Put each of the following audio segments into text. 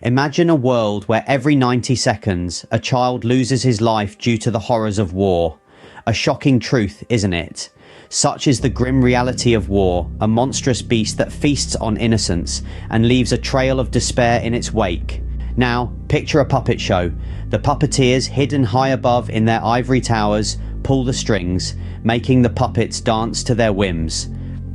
Imagine a world where every 90 seconds a child loses his life due to the horrors of war. A shocking truth, isn't it? Such is the grim reality of war, a monstrous beast that feasts on innocence and leaves a trail of despair in its wake. Now, picture a puppet show. The puppeteers, hidden high above in their ivory towers, pull the strings, making the puppets dance to their whims.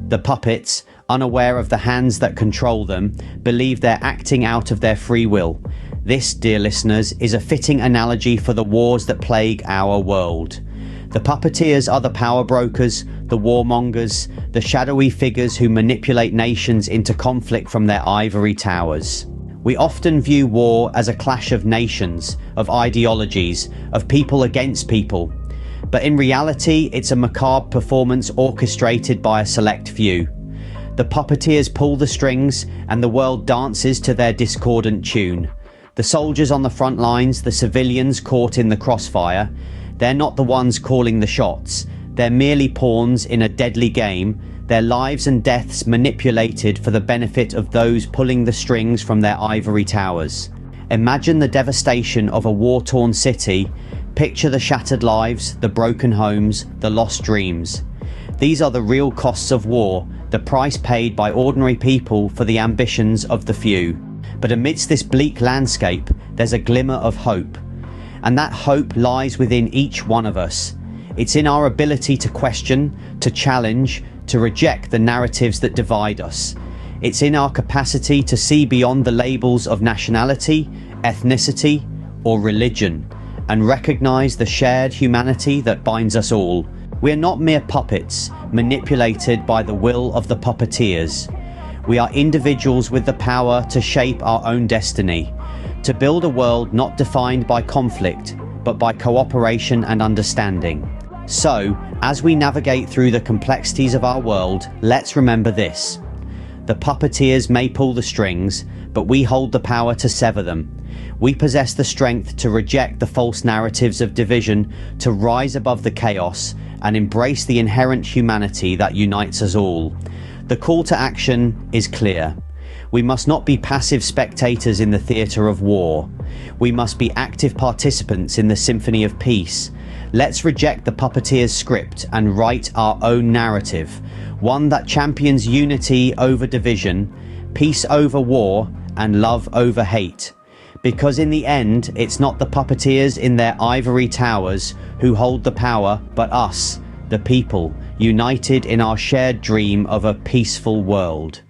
The puppets, unaware of the hands that control them, believe they're acting out of their free will. This, dear listeners, is a fitting analogy for the wars that plague our world. The puppeteers are the power brokers, the warmongers, the shadowy figures who manipulate nations into conflict from their ivory towers. We often view war as a clash of nations, of ideologies, of people against people. But in reality, it's a macabre performance orchestrated by a select few. The puppeteers pull the strings and the world dances to their discordant tune. The soldiers on the front lines, the civilians caught in the crossfire, they're not the ones calling the shots. They're merely pawns in a deadly game, their lives and deaths manipulated for the benefit of those pulling the strings from their ivory towers. Imagine the devastation of a war-torn city. Picture the shattered lives, the broken homes, the lost dreams. These are the real costs of war, the price paid by ordinary people for the ambitions of the few. But amidst this bleak landscape, there's a glimmer of hope. And that hope lies within each one of us. It's in our ability to question, to challenge, to reject the narratives that divide us. It's in our capacity to see beyond the labels of nationality, ethnicity, or religion, and recognize the shared humanity that binds us all. We're not mere puppets, manipulated by the will of the puppeteers. We are individuals with the power to shape our own destiny, to build a world not defined by conflict, but by cooperation and understanding. So, as we navigate through the complexities of our world, let's remember this. The puppeteers may pull the strings, but we hold the power to sever them. We possess the strength to reject the false narratives of division, to rise above the chaos, and embrace the inherent humanity that unites us all. The call to action is clear. We must not be passive spectators in the theatre of war. We must be active participants in the symphony of peace. Let's reject the puppeteer's script and write our own narrative, one that champions unity over division, peace over war, and love over hate. Because in the end, it's not the puppeteers in their ivory towers who hold the power, but us, the people, united in our shared dream of a peaceful world.